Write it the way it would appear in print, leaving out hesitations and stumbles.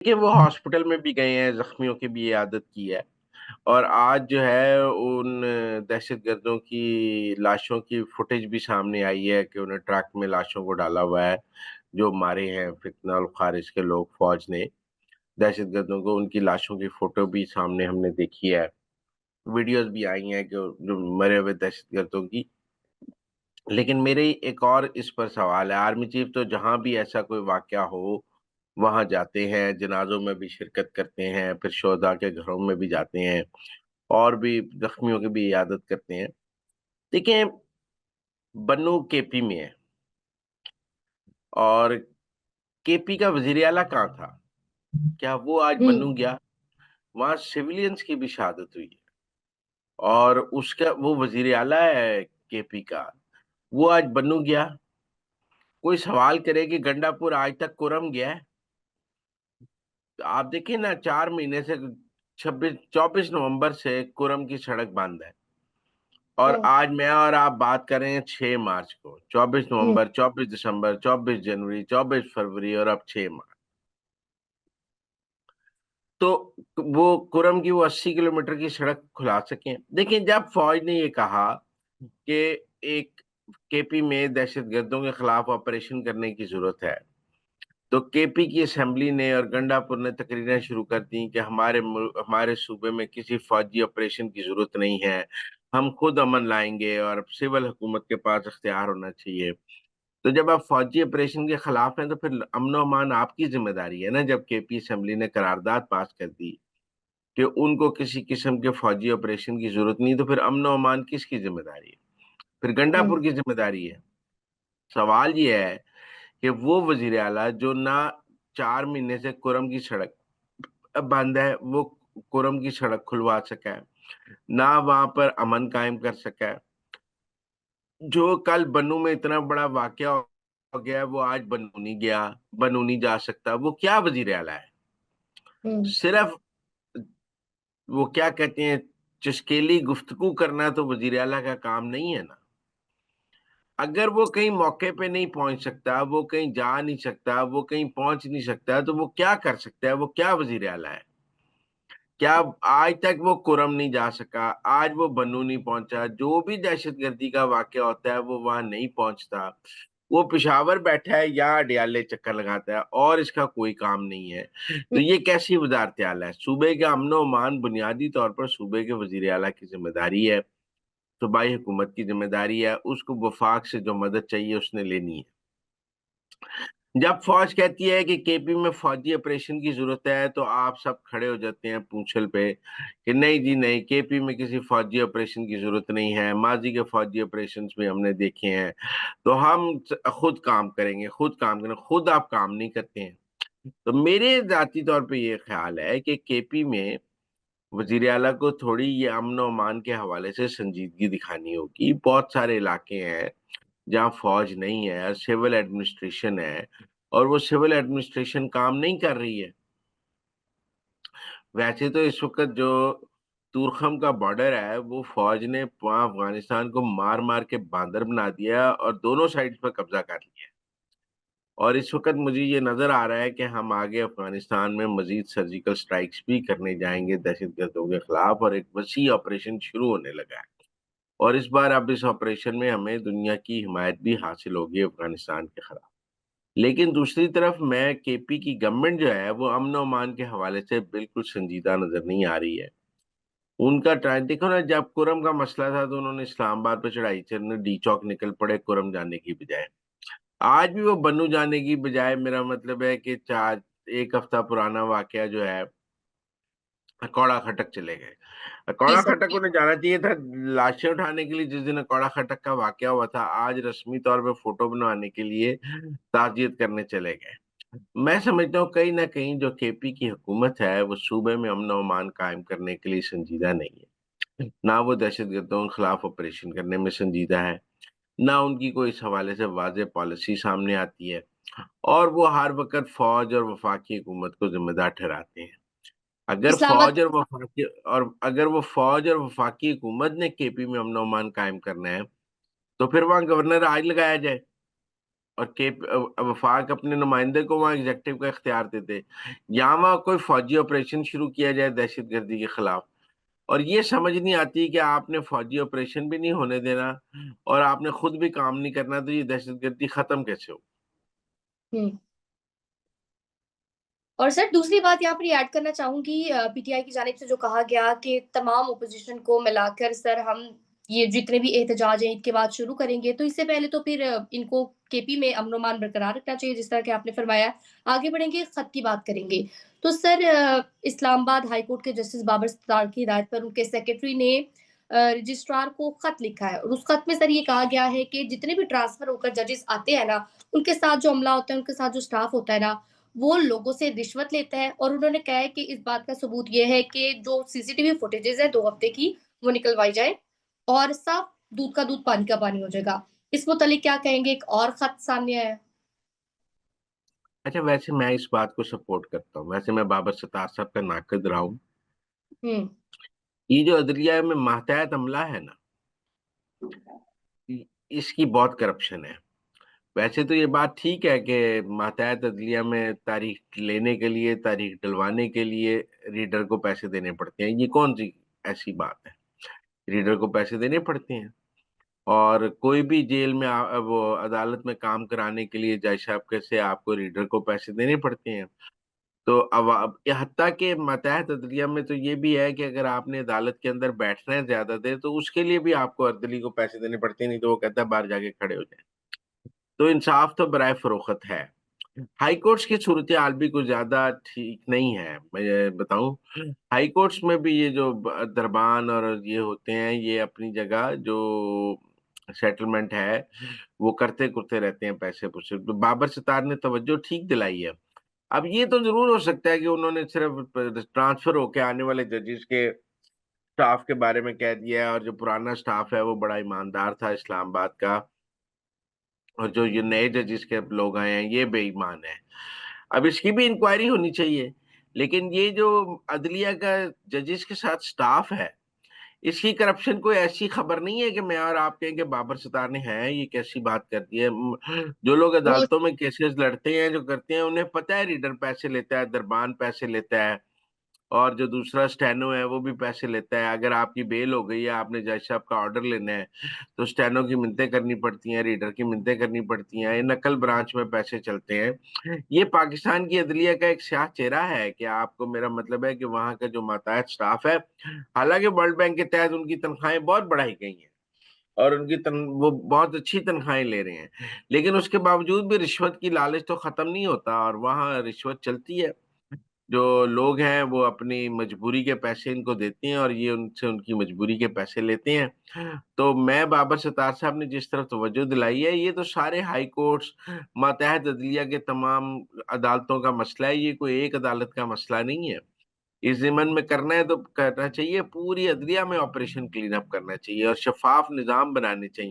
कि वो हॉस्पिटल में भी गए हैं, जख्मियों की भी इयादत की है। और आज जो है उन दहशतगर्दों की लाशों की फुटेज भी सामने आई है कि उन्हें ट्रक में लाशों को डाला हुआ है, जो मारे हैं फितना और खारिज के लोग, फौज ने दहशतगर्दों को। उनकी लाशों की फोटो भी सामने हमने देखी है, वीडियोस भी आई हैं कि जो मरे हुए दहशतगर्दों की। लेकिन मेरे एक और इस पर सवाल है, आर्मी चीफ तो जहां भी ऐसा कोई वाकया हो वहां जाते हैं, जनाजों में भी शिरकत करते हैं, फिर शोहदा के घरों में भी जाते हैं और भी जख्मियों की भी इयादत करते हैं। देखिए, बन्नू केपी में है और केपी का वजीर आला कहाँ था? क्या वो आज हम्म। बन्नू गया? वहां सिविलियंस की भी शहादत हुई है और उसका वो वजीर आला है केपी का, वो आज बन्नू गया? कोई सवाल करे कि गंडापुर आज तक कुरम गया है? तो आप देखिए ना, 4 महीने से 24 नवंबर से कुरम की सड़क बंद है। और हाँ। आज मैं और आप बात कर रहे हैं 6 मार्च को, चौबीस हम्म। नवंबर 24 दिसंबर, 24 जनवरी, 24 फरवरी और अब 6 मार्च। तो वो कुरम की वो 80 किलोमीटर की सड़क खुला सके। देखिए, जब फौज ने ये कहा कि एक केपी में दहशतगर्दों के खिलाफ ऑपरेशन करने की जरूरत है, तो केपी की असेंबली ने और गंडापुर ने तकरीरें शुरू कर दी कि हमारे सूबे में किसी फौजी ऑपरेशन की जरूरत नहीं है, हम खुद अमन लाएंगे और सिविल हुकूमत के पास इख्तियार होना चाहिए। तो जब आप फौजी ऑपरेशन के खिलाफ हैं तो फिर अमन और अमान आपकी जिम्मेदारी है ना। जब केपी असेंबली ने करारदाद पास कर दी कि उनको किसी किस्म के फौजी ऑपरेशन की जरूरत नहीं, तो फिर अमन और अमान किसकी जिम्मेदारी है? फिर हम्म। गंडापुर की जिम्मेदारी है। सवाल ये है कि वो वजीर आला जो ना 4 महीने से कुरम की सड़क बंद है, वो कुरम की सड़क खुलवा सका है, ना वहां पर अमन कायम कर सका है। जो कल बन्नू में इतना बड़ा वाकया हो गया, वो आज बन्नू नहीं गया, बन्नू नहीं जा सकता, वो क्या वजीर आला है? हम्म। सिर्फ वो क्या कहते हैं, चुस्केली गुफ्तगू करना तो वजीर आला का काम नहीं है ना। अगर वो कहीं मौके पे नहीं पहुंच सकता, वो कहीं जा नहीं सकता, वो कहीं पहुंच नहीं सकता, तो वो क्या कर सकता है? वो क्या वजीर आला है? क्या आज तक वो कुरम नहीं जा सका, आज वो बन्नू नहीं पहुंचा, जो भी दहशतगर्दी का वाकया होता है वो वहां नहीं पहुंचता, वो पेशावर बैठा है या अडयाले चक्कर लगाता है और इसका कोई काम नहीं है? तो ये कैसी वजारत आला है? सूबे का अमन और अमान बुनियादी तौर पर सूबे के वजीर आला की जिम्मेदारी है, सूबाई हुकूमत की जिम्मेदारी है, उसको वफाक से जो मदद चाहिए उसने लेनी है। जब फौज कहती है कि केपी में फौजी ऑपरेशन की जरूरत है, तो आप सब खड़े हो जाते हैं पूंछल पे कि नहीं जी नहीं, केपी में किसी फौजी ऑपरेशन की जरूरत नहीं है, माजी के फौजी ऑपरेशन भी हमने देखे हैं, तो हम खुद काम करेंगे, खुद काम करेंगे। खुद आप काम नहीं करते हैं। तो मेरे जाती तौर पे ये ख्याल है कि केपी में वजीर आला को थोड़ी ये अमन और अमान के हवाले से संजीदगी दिखानी होगी। बहुत सारे इलाके हैं जहाँ फौज नहीं है, सिविल एडमिनिस्ट्रेशन है, और वो सिविल एडमिनिस्ट्रेशन काम नहीं कर रही है। वैसे तो इस वक्त जो तुरखम का बॉर्डर है, वो फौज ने वहाँ अफगानिस्तान को मार मार के बांदर बना दिया और दोनों साइड पर कब्जा कर लिया है। और इस वक्त मुझे ये नजर आ रहा है कि हम आगे अफगानिस्तान में मजीद सर्जिकल स्ट्राइक्स भी करने जाएंगे दहशतगर्दों के खिलाफ, और एक वसी ऑपरेशन शुरू होने लगा है। और इस बार अब इस ऑपरेशन में हमें दुनिया की हिमायत भी हासिल होगी अफगानिस्तान के खिलाफ। लेकिन दूसरी तरफ मैं केपी की गवर्नमेंट जो है वो अमन और अमान के हवाले से बिल्कुल संजीदा नजर नहीं आ रही है। उनका ट्राई देखो ना, जब कुरम का मसला था तो उन्होंने इस्लामाबाद पे चढ़ाई चढ़ने डी चौक निकल पड़े कुरम जाने की बजाय। आज भी वो बन्नू जाने की बजाय, मेरा मतलब है कि चार एक हफ्ता पुराना वाकया जो है, कौड़ा खटक चले गए। जी कौड़ा सर। खटक उन्हें जाना चाहिए था लाशें उठाने के लिए, जिस दिन कौड़ा खटक का वाकया हुआ था, आज रस्मी तौर पे फोटो बनवाने के लिए ताजियत करने चले गए। मैं समझता हूँ कहीं ना कहीं जो केपी की हुकूमत है वो सूबे में अमन और अमान कायम करने के लिए संजीदा नहीं है, ना वो दहशतगर्दों के खिलाफ ऑपरेशन करने में संजीदा है, ना उनकी कोई इस हवाले से वाज़ेह पॉलिसी सामने आती है। और वो हर वक्त फौज और वफाकी हुकूमत को जिम्मेदार ठहराते हैं। इस्लामाबाद। अगर वो फौज और वफाकी हुकूमत ने केपी में अमन और अमान कायम करना है, तो फिर वहां गवर्नर आज लगाया जाए और वफाक अपने नुमाइंदे को वहाँ एग्जेक्टिव का इख्तियार देते, यहाँ वहाँ कोई फौजी ऑपरेशन शुरू किया जाए दहशतगर्दी के खिलाफ, और ये समझ नहीं आती कि आपने फौजी ऑपरेशन भी नहीं होने देना और आपने खुद भी काम नहीं करना, तो ये दहशतगर्दी खत्म कैसे हो? हम्म। और सर दूसरी बात यहाँ पर ऐड करना चाहूंगी, पीटीआई की जानिब से जो कहा गया कि तमाम ओपोजिशन को मिलाकर सर हम ये जितने भी एहतजाज हैं इसके बाद शुरू करेंगे, तो इससे पहले तो फिर इनको केपी में अमन मान बरकरार रखना चाहिए जिस तरह के आपने फरमाया। आगे बढ़ेंगे, खत की बात करेंगे। तो सर इस्लामाबाद हाई कोर्ट के जस्टिस बाबर सत्तार की हिदायत पर उनके सेक्रेटरी ने रजिस्ट्रार को खत लिखा है, और उस खत में सर ये कहा गया है कि जितने भी ट्रांसफर होकर जजेस आते हैं ना, उनके साथ जो अमला होता है, उनके साथ जो स्टाफ होता है ना, वो लोगों से रिश्वत लेता है। और उन्होंने कहा है कि इस बात का सबूत ये है कि जो सीसीटीवी फुटेजेस है 2 हफ्ते की, वो निकलवाई जाए और साफ दूध का दूध पानी का पानी हो जाएगा। इस मुतालिक क्या कहेंगे? एक और खत सामने आया है। अच्छा, वैसे मैं इस बात को सपोर्ट करता हूँ, वैसे मैं बाबर सत्तार साहब का नाकद रहा हूँ। हम्म। ये जो अदलिया में मातहत अमला है ना, इसकी बहुत करप्शन है। वैसे तो ये बात ठीक है कि मातहत अदलिया में तारीख लेने के लिए, तारीख डलवाने के लिए रीडर को पैसे देने पड़ते हैं। ये कौन सी ऐसी बात है? रीडर को पैसे देने पड़ते हैं। और कोई भी जेल में वो अदालत में काम कराने के लिए जज साहब कैसे आपको रीडर को पैसे देने पड़ते हैं। तो अब हत्ता के मातहत अदलिया में तो ये भी है कि अगर आपने अदालत के अंदर बैठना है ज्यादा देर, तो उसके लिए भी आपको अर्दली को पैसे देने पड़ते हैं, नहीं तो वो कहता है बाहर जाके खड़े हो जाए। तो इंसाफ तो बराए फरोख्त है। हाई कोर्ट्स की सूरत हाल भी कुछ ज्यादा ठीक नहीं है, मैं ये बताऊं। हाई कोर्ट्स में भी ये जो दरबान और ये होते हैं, ये अपनी जगह जो सेटलमेंट है वो करते करते रहते हैं पैसे पूसे। तो बाबर सितार ने तवज्जो ठीक दिलाई है। अब ये तो जरूर हो सकता है कि उन्होंने सिर्फ ट्रांसफर होके आने वाले जजेस के स्टाफ के बारे में कह दिया है, और जो पुराना स्टाफ है वो बड़ा ईमानदार था इस्लामाबाद का, और जो ये नए जजेस के लोग आए हैं ये बेईमान है। अब इसकी भी इंक्वायरी होनी चाहिए। लेकिन ये जो अदलिया का जजेस के साथ स्टाफ है, इसकी करप्शन कोई ऐसी खबर नहीं है कि मैं और आप कहें कि बाबर सितार ने है, ये कैसी बात कर दी है। जो लोग वो अदालतों में केसेस लड़ते हैं, जो करते हैं, उन्हें पता है रीडर पैसे लेता है, दरबान पैसे लेता है, और जो दूसरा स्टेनो है वो भी पैसे लेता है। अगर आपकी बेल हो गई है, आपने जज साहब का ऑर्डर लेना है, तो स्टेनो की मिन्नतें करनी पड़ती हैं, रीडर की मिन्नतें करनी पड़ती हैं। ये नकल ब्रांच में पैसे चलते हैं। ये पाकिस्तान की अदलिया का एक स्याह चेहरा है कि आपको, मेरा मतलब है कि वहाँ का जो मातहत स्टाफ है, हालांकि वर्ल्ड बैंक के तहत उनकी तनख्वाहें बहुत बढ़ाई गई हैं, और वो बहुत अच्छी तनख्वाहें ले रहे हैं, लेकिन उसके बावजूद भी रिश्वत की लालच तो खत्म नहीं होता, और वहाँ रिश्वत चलती है। जो लोग हैं वो अपनी मजबूरी के पैसे इनको देते हैं, और ये उनसे उनकी मजबूरी के पैसे लेते हैं। तो मैं बाबर सत्तार साहब ने जिस तरफ तवज्जो दिलाई है, ये तो सारे हाई कोर्ट्स, मातहत अदलिया के तमाम अदालतों का मसला है, ये कोई एक अदालत का मसला नहीं है। इस ज़िमन में करना है तो करना चाहिए, पूरी अदलिया में ऑपरेशन क्लीन अप करना चाहिए और शफाफ निज़ाम बनाने चाहिए।